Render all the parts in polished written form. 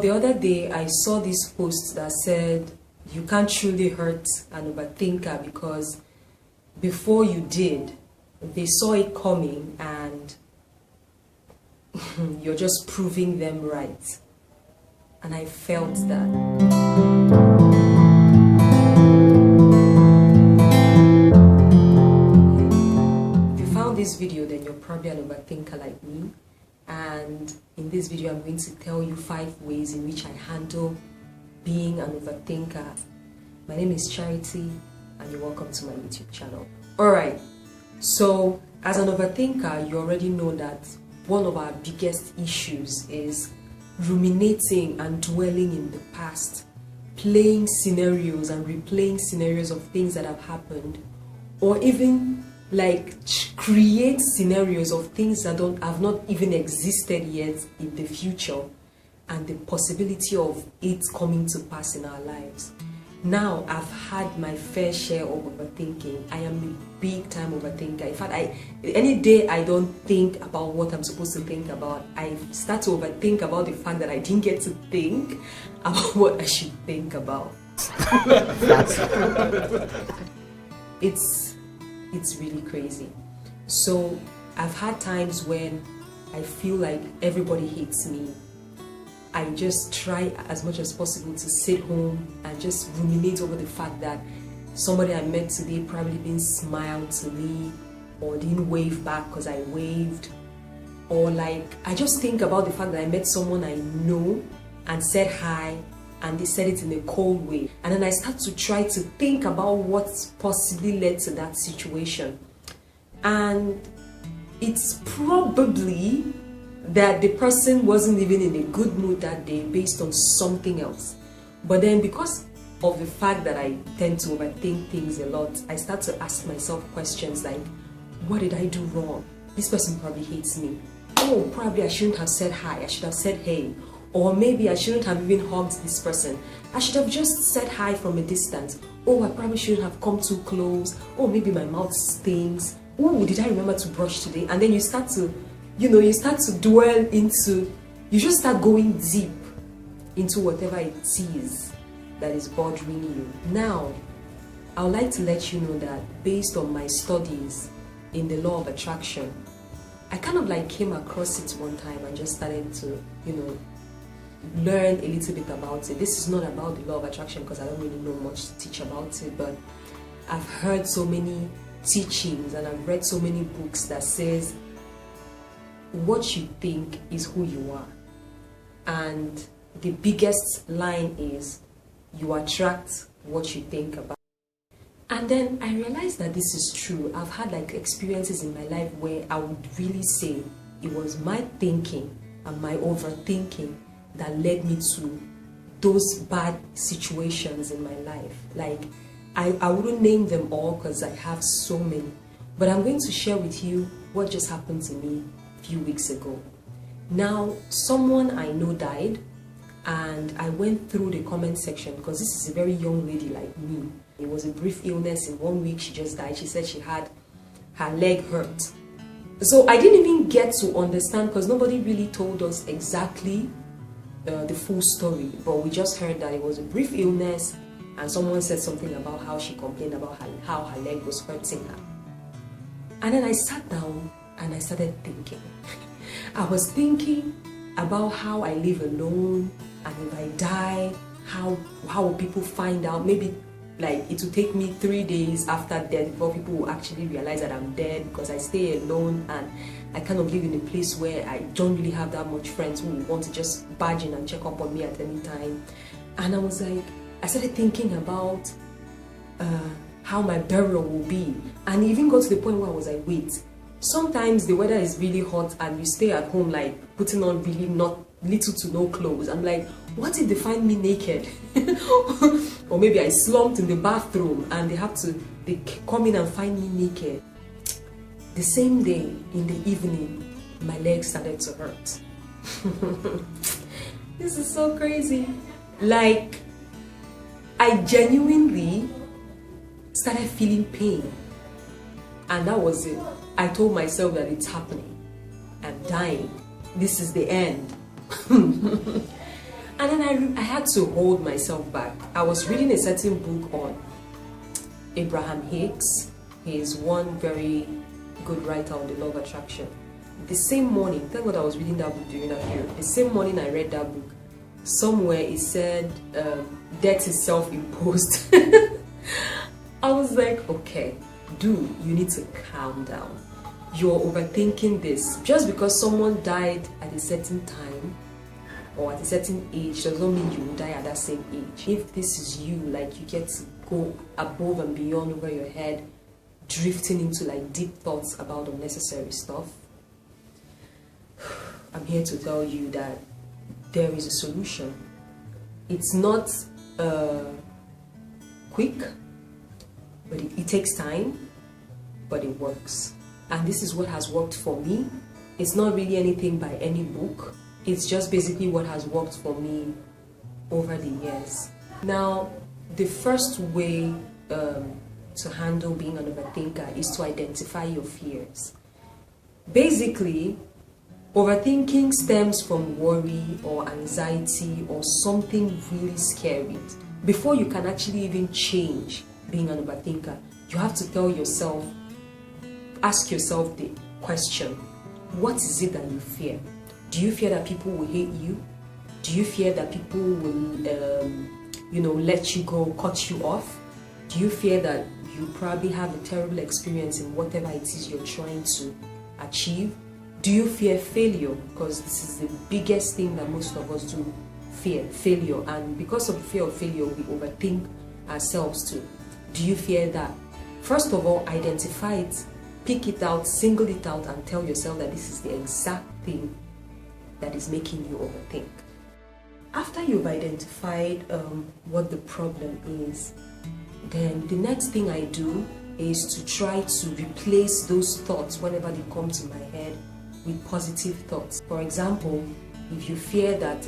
The other day, I saw this post that said, you can't truly hurt an overthinker because before you did, they saw it coming and you're just proving them right. And I felt that. If you found this video, then you're probably an overthinker like me. And in this video, I'm going to tell you 5 ways in which I handle being an overthinker. My name is Charity, and you're welcome to my YouTube channel. Alright, so as an overthinker, you already know that one of our biggest issues is ruminating and dwelling in the past, playing scenarios and replaying scenarios of things that have happened, or even like create scenarios of things that have not even existed yet in the future, and the possibility of it coming to pass in our lives. Now, I've had my fair share of overthinking. I am a big time overthinker. In fact, any day I don't think about what I'm supposed to think about, I start to overthink about the fact that I didn't get to think about what I should think about. It's really crazy. So I've had times when I feel like everybody hates me. I just try as much as possible to sit home and just ruminate over the fact that somebody I met today probably didn't smile to me or didn't wave back because I waved, or like I just think about the fact that I met someone I know and said hi and they said it in a cold way, and then I start to try to think about what possibly led to that situation, and it's probably that the person wasn't even in a good mood that day based on something else. But then because of the fact that I tend to overthink things a lot, I start to ask myself questions like, what did I do wrong? This person probably hates me. Oh, probably I shouldn't have said hi, I should have said hey. Or maybe I shouldn't have even hugged this person. I should have just said hi from a distance. Oh, I probably shouldn't have come too close. Oh, maybe my mouth stinks. Oh, did I remember to brush today? And then you start to dwell into, you just start going deep into whatever it is that is bothering you. Now, I would like to let you know that based on my studies in the law of attraction, I kind of like came across it one time and just started to, learn a little bit about it. This is not about the law of attraction because I don't really know much to teach about it, but I've heard so many teachings and I've read so many books that says what you think is who you are, and the biggest line is you attract what you think about. And then I realized that this is true. I've had like experiences in my life where I would really say it was my thinking and my overthinking that led me to those bad situations in my life. Like I wouldn't name them all because I have so many, but I'm going to share with you what just happened to me a few weeks ago. Now, someone I know died, and I went through the comment section because this is a very young lady like me. It was a brief illness. In 1 week she just died. She said she had her leg hurt. So I didn't even get to understand because nobody really told us exactly the full story, but we just heard that it was a brief illness and someone said something about how she complained about how her leg was hurting her. And then I sat down and I started thinking. I was thinking about how I live alone, and if I die, how will people find out? Maybe like it will take me 3 days after death before people will actually realize that I'm dead because I stay alone and I kind of live in a place where I don't really have that much friends who want to just barge in and check up on me at any time. And I was like, I started thinking about how my burial will be, and it even got to the point where I was like, wait, sometimes the weather is really hot and you stay at home like putting on really not little to no clothes. I'm like, what if they find me naked? Or maybe I slumped in the bathroom and they come in and find me naked. The same day in the evening, my legs started to hurt. This is so crazy. Like, I genuinely started feeling pain, and that was it. I told myself that it's happening. I'm dying. This is the end. And then I had to hold myself back. I was reading a certain book on Abraham Hicks. He is one very good writer on the law of attraction. The same morning, thank God I was reading that book during that period. The same morning I read that book, somewhere it said death is self-imposed. I was like, okay, dude, you need to calm down. You're overthinking this. Just because someone died at a certain time or at a certain age does not mean you will die at that same age. If this is you, like, you get to go above and beyond over your head, drifting into like deep thoughts about unnecessary stuff, I'm here to tell you that there is a solution. It's not quick, but it takes time, but it works. And this is what has worked for me. It's not really anything by any book. It's just basically what has worked for me over the years. Now, the first way to handle being an overthinker is to identify your fears. Basically, overthinking stems from worry or anxiety or something really scary. Before you can actually even change being an overthinker, you have to ask yourself the question, what is it that you fear? Do you fear that people will hate you? Do you fear that people will let you go, cut you off? Do you fear that you probably have a terrible experience in whatever it is you're trying to achieve? Do you fear failure? Because this is the biggest thing that most of us do, fear failure. And because of the fear of failure, we overthink ourselves too. Do you fear that? First of all, identify it, pick it out, single it out, and tell yourself that this is the exact thing that is making you overthink. After you've identified what the problem is, then the next thing I do is to try to replace those thoughts whenever they come to my head with positive thoughts. For example, if you fear that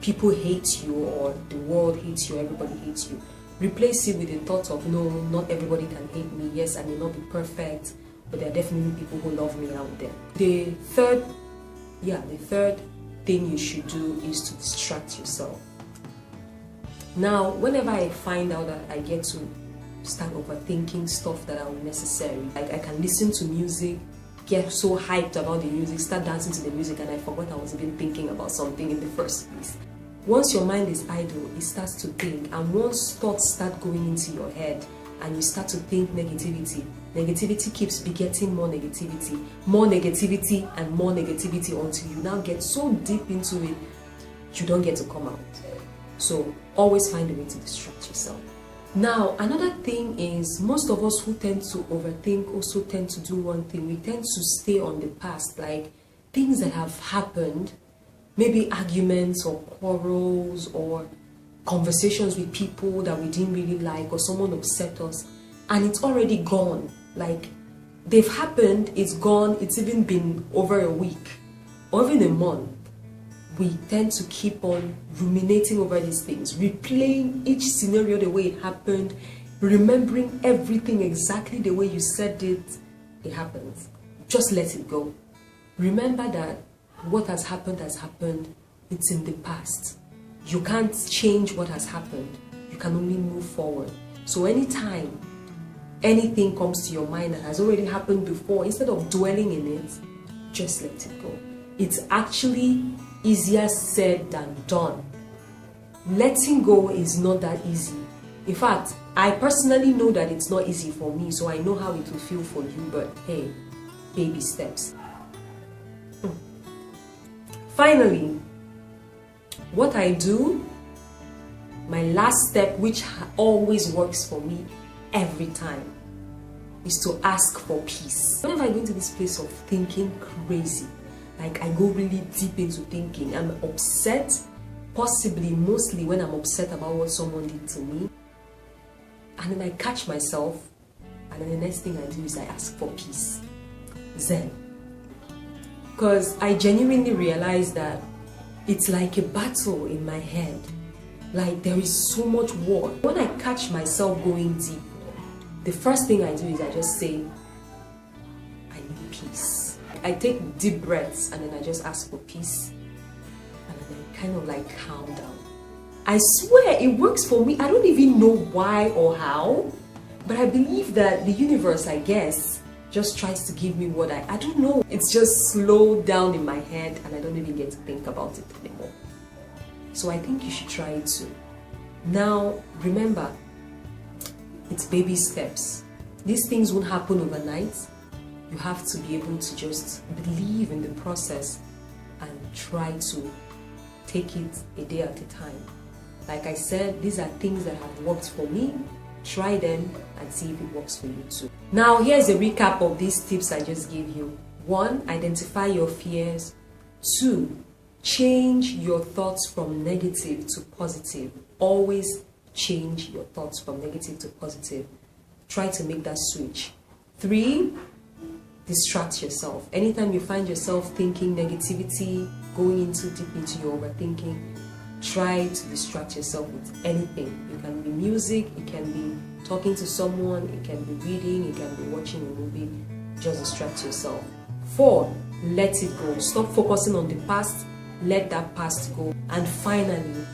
people hate you or the world hates you, everybody hates you, replace it with the thought of, no, not everybody can hate me. Yes, I may not be perfect, but there are definitely people who love me out there. The third thing you should do is to distract yourself. Now, whenever I find out that I get to start overthinking stuff that are unnecessary, like I can listen to music, get so hyped about the music, start dancing to the music, and I forgot I was even thinking about something in the first place. Once your mind is idle, it starts to think, and once thoughts start going into your head and you start to think negativity keeps begetting more negativity and more negativity until you now get so deep into it, you don't get to come out. So always find a way to distract yourself. Now, another thing is, most of us who tend to overthink also tend to do one thing. We tend to stay on the past, like things that have happened, maybe arguments or quarrels or conversations with people that we didn't really like, or someone upset us, and it's already gone. Like, they've happened, it's gone, it's even been over a week or even a month. We tend to keep on ruminating over these things, replaying each scenario the way it happened, remembering everything exactly the way you said it. It happens. Just let it go. Remember that what has happened, it's in the past. You can't change what has happened. You can only move forward. So anytime anything comes to your mind that has already happened before, instead of dwelling in it, just let it go. It's actually easier said than done. Letting go is not that easy. In fact, I personally know that it's not easy for me, so I know how it will feel for you, but hey, baby steps. Finally, what I do, my last step, which always works for me every time, is to ask for peace. Whenever I go into this place of thinking crazy, like I go really deep into thinking, I'm upset, mostly when I'm upset about what someone did to me, and then I catch myself, and then the next thing I do is I ask for peace. Zen. Because I genuinely realize that it's like a battle in my head. Like there is so much war. When I catch myself going deep, the first thing I do is I just say, I need peace. I take deep breaths and then I just ask for peace. And then I kind of like calm down. I swear it works for me. I don't even know why or how, but I believe that the universe, I guess, just tries to give me what I don't know. It's just slowed down in my head and I don't even get to think about it anymore. So I think you should try it too. Now, remember, it's baby steps. These things won't happen overnight. You have to be able to just believe in the process and try to take it a day at a time. Like I said, these are things that have worked for me. Try them and see if it works for you too. Now, here's a recap of these tips I just gave you. 1, identify your fears. 2, change your thoughts from negative to positive. Always change your thoughts from negative to positive. Try to make that switch. 3, distract yourself. Anytime you find yourself thinking negativity, going into deep into your overthinking, try to distract yourself with anything. It can be music, it can be talking to someone, it can be reading, it can be watching a movie. Just distract yourself. 4, let it go. Stop focusing on the past. Let that past go. And finally,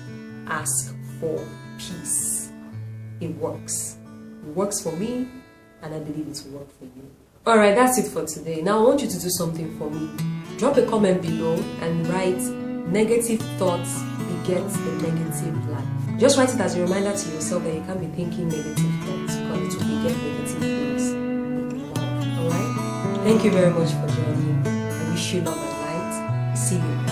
ask for peace. It works. It works for me, and I believe it will work for you. Alright, that's it for today. Now I want you to do something for me. Drop a comment below and write negative thoughts beget a negative life. Just write it as a reminder to yourself that you can't be thinking negative thoughts because it will beget negative things in life. Alright? Thank you very much for joining. I wish you love and light. See you.